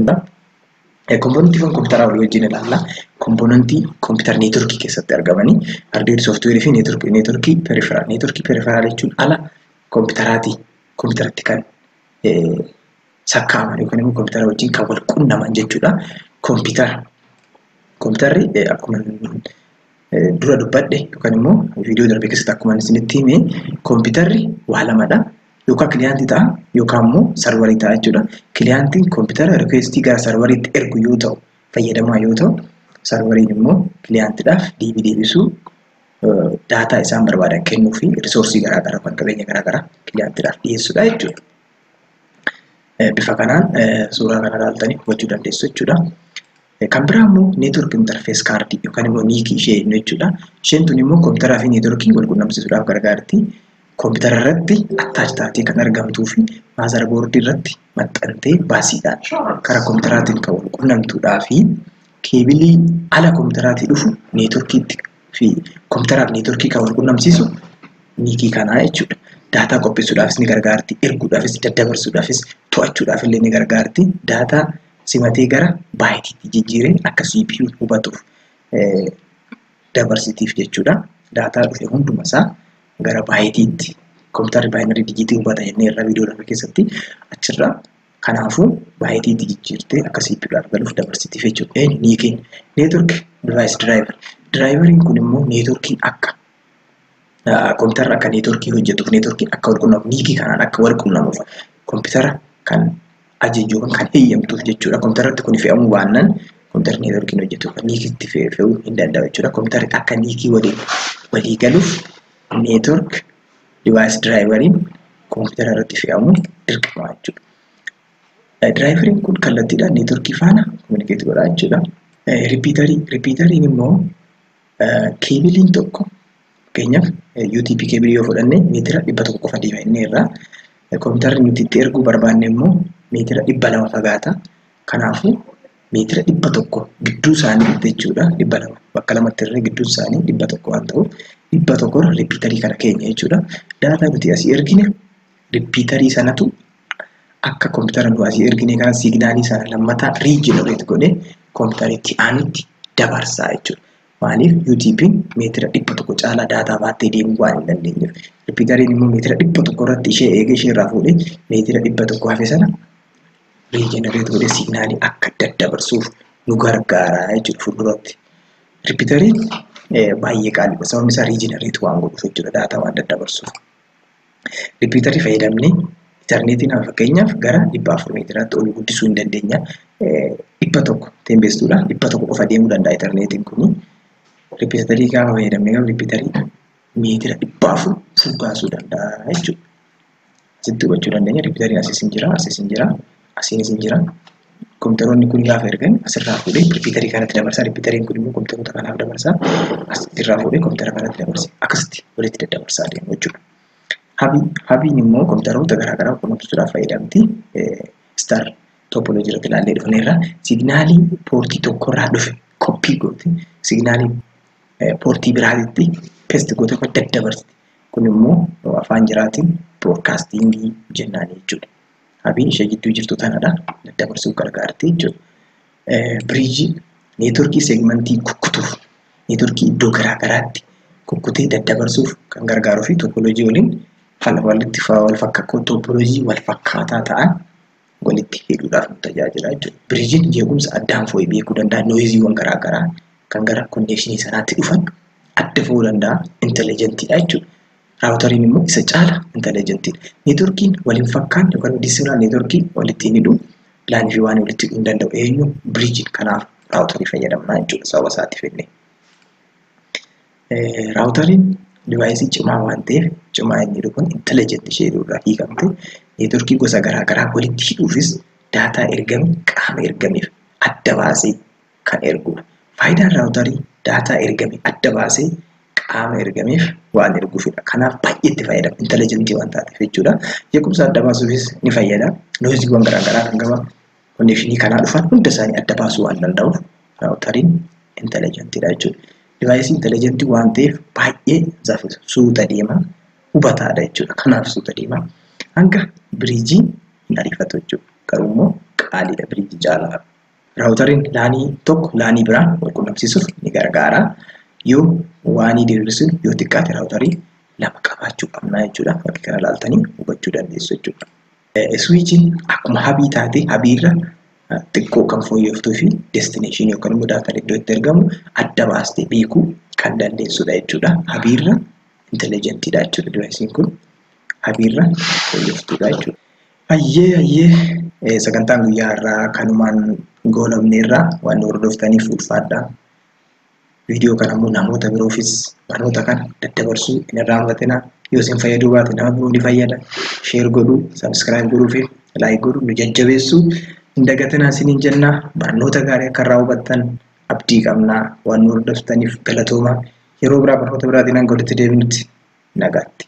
jechuudha. Komponentii kan kompiitaraa walii wajjin ilaalla. Komponentii kompiitara neetworkii keessatti argamanii hardweer, sooftiweerii fi neetworkii periferaal. Neetworkii periferaal jechuun ala kompiitaraati. Kompiitaratti kan sakkaaman yookaan immoo kompiitara wajjin kan wal quunnaman jechuudha. Kompiitarri akkuma dura dubbadhe yookaan immoo viidiyoo darbe keessatti akkuma isinitti hime kompiitarri waa lamadha. Yookaan kiliyaantii ta'a yookaan immoo sarvarii ta'a jechuudha. Kiliyaantiin kompiitara rikweestii gara sarvariitti ergu yoo ta'u fayyadamaa yoo ta'u, sarvariin immoo kiliyaantiidhaaf deebisuu daataa isaan barbaadan kennuu fi risoorsii garaagaraa kan qabeenya garaagaraa kiliyaantiidhaaf dhiyeessuudha jechuudha. Bifa kanaan suuraa kana ilaaltanii hubachuu dandeessu jechuudha. Kan biraa immoo neetwork interface kaardii yookaan immoo niikii ishee jechuudha. Isheen tun immoo kompiitaraa fi neetworkii wal quunnamsiisuudhaaf gargaarti. Kompiitara irratti attach taatee kan argamtuu fi maazarboordii irratti maxxantee baasiidhaan karaa kompiitaraatiin kan wal quunnamtuudhaa fi keebilii ala kompiitaraatii dhufu neetworkiitti fi kompiitaraaf neetworkii kan wal quunnamsiisu niikii kanaa jechuudha. Daataa qopheessuudhaafis ni gargaarti, erguudhaafis, daddabarsuudhaafis, to'achuudhaaf illee ni gargaarti. Daataa simatee gara baayitiitti jijjiiree akka CPU hubatuuf dabarsitiif jechuudha. Daataa dhufe hundumasaa gara baayitiitti kompiitarri baayinarii dijiitii hubata jennee irra viidiyoo darbe keessatti achirraa kanaafuu baayitiitti jijjiirtee akka CPUudhaaf galuuf dabarsitiif jechuudha. Niikiin neetwork device driver. Driveriin kun immoo neetworkii akka kompiitarri akka neetworkii hojjetuuf neetworkiin akka wal quunnamuuf niikii kanaan akka wal quunnamuuf kompiitara kan ajajuu kan eeyyamtuuf jechuudha. Kompiitarratti kun fe'amuu baannaan kompiitarri neetworkiin hojjetuuf niikiitti fe'uu hin danda'u jechuudha. Kompiitarri akka niikii walii galuuf neetwork device driveriin kompiitara irratti fe'amuu dirqama jechuudha. Driveriin kun kallattiidhaan neetworkii faana kominikeetii godha jechuudha. Ripiitariin immoo keebiliin tokko fakkeenyaaf UTP keebilii yoo fudhanne meetira 100 qofa deema inni irraa. Kompiitarri nuti itti erguu barbaanne immoo meetira 200 fagaata. Kanaafuu meetira 100 gidduu isaanii jechuudha. 200 bakka lamatti irree gidduu isaanii 100 waan ta'uuf 100 ripiitarii kana keenya jechuudha. Daataa nuti asii ergine ripiitarii sanatu akka kompiitara nu asii ergine kana signaalii sana lammataa riijenereet godhee kompiitaritti aanutti dabarsaa jechuudha. Maaliif UTP'n meetira 100 caalaa daataa baattee deemuu waan hin dandeenyeef. Ripiitariin immoo meetira 100 irratti ishee eegee ishee irraa fuudhee meetira 100 hafe sana riijenereet godhee signaalii akka daddabarsuuf nu gargaara jechuudha fuulduratti. Ripiitariin baay'ee qaaliidha. Sababni isaa riijenereet waan godhuuf jechuudha daataa waan daddabarsuuf. Ripiitarii fayyadamnee intarneetiin fakkeenyaaf gara 400 meetiraatti ol guddisuu hin dandeenya. 100 teembeestuudha. 100 qofa deemuu danda'a intarneetiin kuni. Ripiitarii gaafa fayyadamnee gara ripiitarii meetira 400 furgaasuu danda'a jechuudha. Asitti hubachuu dandeenya. Ripiitariin asiis hin jira, asiis hin jira, asiinis hin jira. Kompiitaroonni kun gaafa ergan asirraa fuudhee ripiitarii kanatti dabarsaa. Ripiitariin kun immoo kompiitaroota kanaaf dabarsaa. Asirraa fuudhee kompiitara kanatti dabarsa. Akkasitti walitti daddabarsaa deemu jechuudha. Habiin immoo kompiitaroota garaagaraa quunnamsiisuudhaaf fayyadamti. Star topoloojii irratti ilaallee dhufneerra signaalii poortii tokkorraa dhufe koppii gooti. Signaalii poortii biraatitti pest gootee kan daddabarsiti. Kun immoo afaan jiraatiin broadcastingii jennaan jechuudha. Habiin ishee gidduu jirtu tanadha. Daddabarsuuf gargaarti jechuudha. Biriijii neetworkii seegmentii kukkutuuf neetworkii iddoo garaagaraatti kukkutee daddabarsuuf kan gargaaruu fi topoloojii waliin topoloojii wal fakkaataa ta'an walitti hidhuudhaaf nu tajaajila jechuudha. Biriijiin jeequmsa addaan fo'ee beekuu danda'a. Nooyiziiwwan garaagaraa kan gara konnekshinii sanaatti dhufan adda fo'uu danda'a. Intelligentiidha jechuudha. Raawutariin immoo isa caala intelligentiidha. Neetworkiin waliin fakkaan yookaan diisiraal neetworkii walitti hidhuu pilaanii fi waan walitti hidhuu hin danda'u. Eenyu biriijiin kanaaf raawutarii fayyadamnaa jechuudha sababa isaatiif jennee. Raawutariin divaayisii cimaa waan ta'eef cimaa inni jedhu kun intelligent ishee jedhurraa hiikamte neetworkii gosa garaagaraa walitti hidhuufis daataa ergame qaama ergameef adda baasee kan ergudha. Faayidaan raawutarii daataa ergame adda baasee qaama ergameef waan erguufidha. Kanaaf baay'ee itti fayyadama. Intelligentii waan taateef jechuudha. Jeequmsa adda baasuufis ni fayyada. Nooyiziiwwan garaagaraa kan gaba konnekshinii kanaa dhufan hunda isaanii adda baasuu waan danda'uuf raawutariin intelligentiidha jechuudha. Divaayisii intelligentii waan ta'eef baay'ee suuta deema hubataadha jechuudha. Kanaaf suuta deema hanga biriijii hin ariifatu jechuudha. Garuu immoo qaaliidha biriijii caalaa. Raawutariin laanii tokko laanii biraan wal quunnamsiisuuf ni gargaara. Yoo waanii diriirsuun yoo xiqqaate raawutarii lama qabaachuu qabna jechuudha. Fakkii kana ilaaltanii hubachuu dandeessu jechuudha. Switchiin akkuma habii taate habiirra xiqqoo kan fooyyeftuu fi destination yookaan immoo daataan iddoo itti argamu adda baastee beekuu kan dandeessudha jechuudha. Habiirra intelligentidha jechuudha devicein kun. Habiirra fooyyeftuudha jechuudha. Ayyee sagantaan guyyaa irraa kanumaan goolabne irraa waan hordoftaniif ulfaadha. Viidiyoo kana immoo namoota biroofis barnoota kana daddabarsuu hin irraanfatina. Yoo isin fayyaduu baate nama biroo ni fayyada. Share godhuu, subscribe godhuu fi like godhuu nu jajjabeessuu hin dagatinaa isiniin jenna. Barnoota gaarii akka irraa hubattan abdii qabna. Waan hordoftaniif galatooma. Yeroo biraa barnoota biraatiin hanga walitti deebinutti nagaatti.